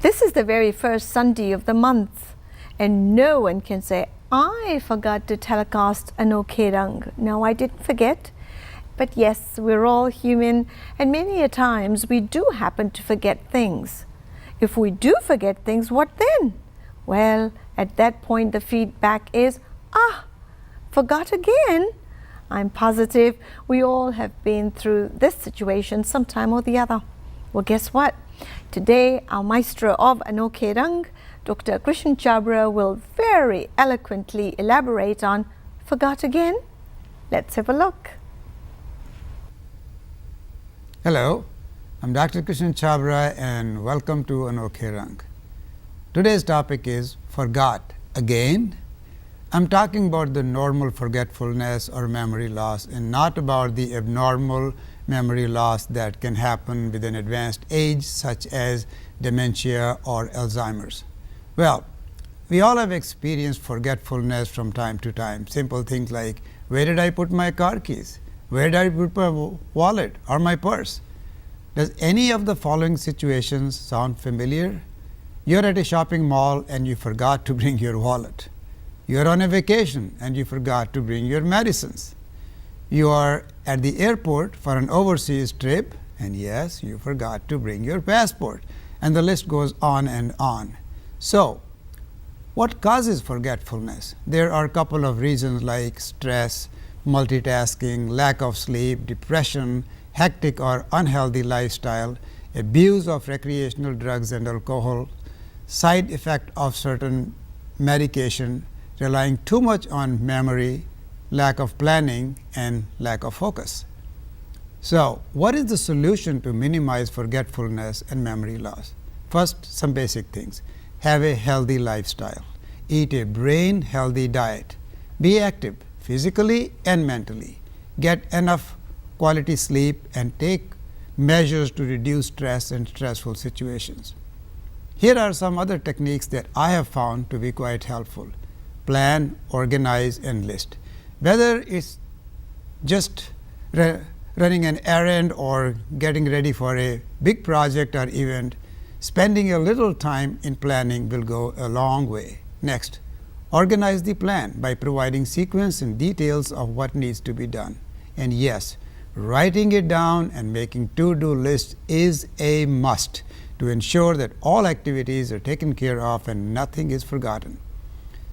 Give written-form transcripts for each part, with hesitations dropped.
This is the very first Sunday of the month, and no one can say, I forgot to telecast Anokhe Rang. No, I didn't forget. But yes, we're all human, and many a times we do happen to forget things. If we do forget things, what then? Well, at that point the feedback is, forgot again. I'm positive we all have been through this situation sometime or the other. Well, guess what? Today, our maestro of Anokhe Rang, Dr. Krishan Chhabra, will very eloquently elaborate on forgot again. Let's have a look. Hello, I'm Dr. Krishan Chhabra and welcome to Anokhe Rang. Today's topic is forgot again. I'm talking about the normal forgetfulness or memory loss and not about the abnormal memory loss that can happen with an advanced age such as dementia or Alzheimer's. Well, we all have experienced forgetfulness from time to time. Simple things like, where did I put my car keys? Where did I put my wallet or my purse? Does any of the following situations sound familiar? You're at a shopping mall and you forgot to bring your wallet. You're on a vacation and you forgot to bring your medicines. You are at the airport for an overseas trip and yes, you forgot to bring your passport. And the list goes on and on. So, what causes forgetfulness? There are a couple of reasons like stress, multitasking, lack of sleep, depression, hectic or unhealthy lifestyle, abuse of recreational drugs and alcohol, side effect of certain medication, relying too much on memory, lack of planning, and lack of focus. So, what is the solution to minimize forgetfulness and memory loss? First, some basic things. Have a healthy lifestyle. Eat a brain-healthy diet. Be active physically and mentally. Get enough quality sleep and take measures to reduce stress and stressful situations. Here are some other techniques that I have found to be quite helpful. Plan, organize, and list. Whether it's just running an errand or getting ready for a big project or event, spending a little time in planning will go a long way. Next, organize the plan by providing sequence and details of what needs to be done. And yes, writing it down and making to-do lists is a must to ensure that all activities are taken care of and nothing is forgotten.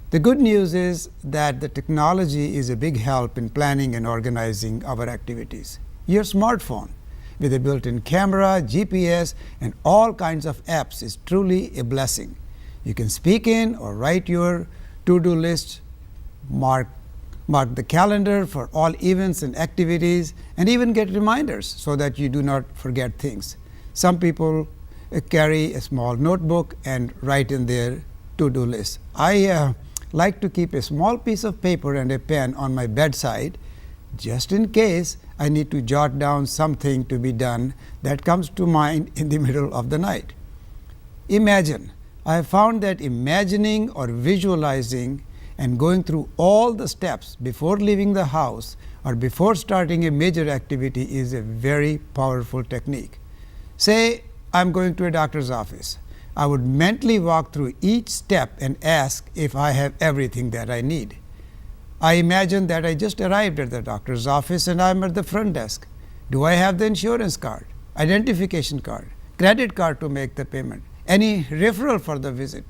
The good news is that the technology is a big help in planning and organizing our activities. Your smartphone with a built-in camera, GPS, and all kinds of apps is truly a blessing. You can speak in or write your to-do list, mark the calendar for all events and activities, and even get reminders so that you do not forget things. Some people carry a small notebook and write in their to-do list. I like to keep a small piece of paper and a pen on my bedside just in case I need to jot down something to be done that comes to mind in the middle of the night. Imagine. I have found that imagining or visualizing and going through all the steps before leaving the house or before starting a major activity is a very powerful technique. Say I'm going to a doctor's office. I would mentally walk through each step and ask if I have everything that I need. I imagine that I just arrived at the doctor's office and I'm at the front desk. Do I have the insurance card, identification card, credit card to make the payment, any referral for the visit?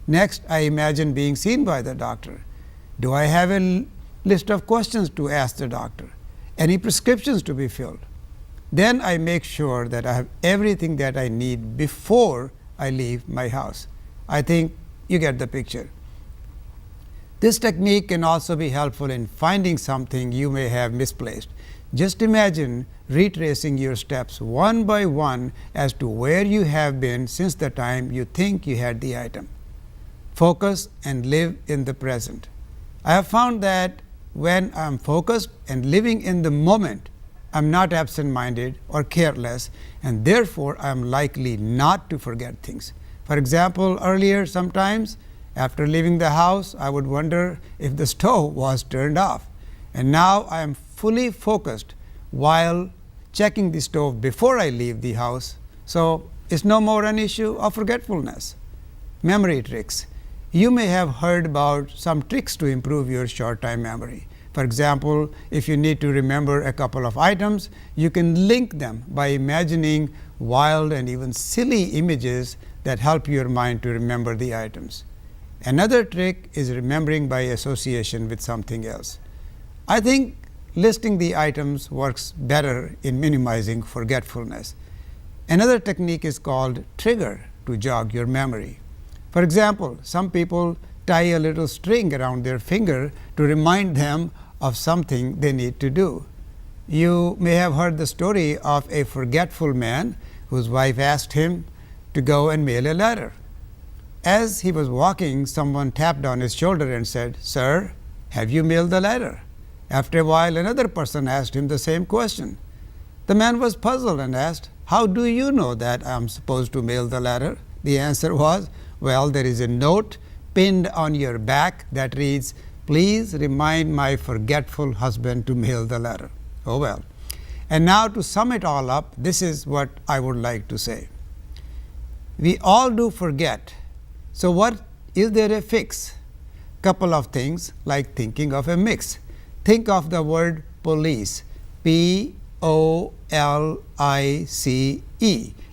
Next, I imagine being seen by the doctor. Do I have a list of questions to ask the doctor, any prescriptions to be filled? Then I make sure that I have everything that I need before I leave my house. I think you get the picture. This technique can also be helpful in finding something you may have misplaced. Just imagine retracing your steps one by one as to where you have been since the time you think you had the item. Focus and live in the present. I have found that when I am focused and living in the moment, I am not absent-minded or careless, and therefore I am likely not to forget things. For example, earlier sometimes after leaving the house, I would wonder if the stove was turned off. And now I am fully focused while checking the stove before I leave the house. So is no more an issue of forgetfulness. Memory tricks. You may have heard about some tricks to improve your short-time memory. For example, if you need to remember a couple of items, you can link them by imagining wild and even silly images that help your mind to remember the items. Another trick is remembering by association with something else. I think listing the items works better in minimizing forgetfulness. Another technique is called trigger to jog your memory. For example, some people tie a little string around their finger to remind them of something they need to do. You may have heard the story of a forgetful man whose wife asked him to go and mail a letter. As he was walking, someone tapped on his shoulder and said, "Sir, have you mailed the letter?" After a while, another person asked him the same question. The man was puzzled and asked, "How do you know that I am supposed to mail the letter?" The answer was, "Well, there is a note pinned on your back that reads, 'Please remind my forgetful husband to mail the letter.'" Oh well. And now to sum it all up, this is what I would like to say. We all do forget. So what is there a fix? Couple of things like thinking of a mix. Think of the word police, P-O-L-I-C-E.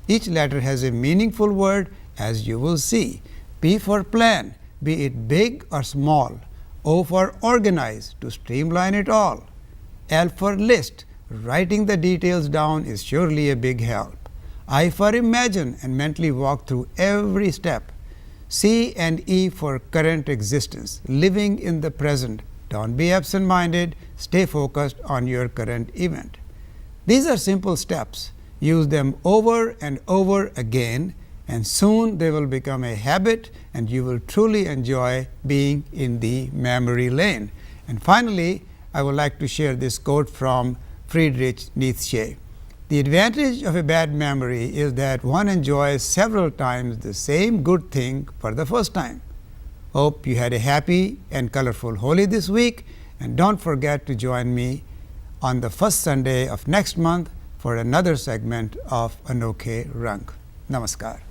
Each letter has a meaningful word, as you will see. P for plan, be it big or small. O for organize, to streamline it all. L for list, writing the details down is surely a big help. I for imagine and mentally walk through every step. C and E for current existence, living in the present. Don't be absent-minded, stay focused on your current event. These are simple steps. Use them over and over again, and soon they will become a habit and you will truly enjoy being in the memory lane. And finally, I would like to share this quote from Friedrich Nietzsche. The advantage of a bad memory is that one enjoys several times the same good thing for the first time. Hope you had a happy and colorful Holi this week, and don't forget to join me on the first Sunday of next month for another segment of Anokhe Rang. Namaskar.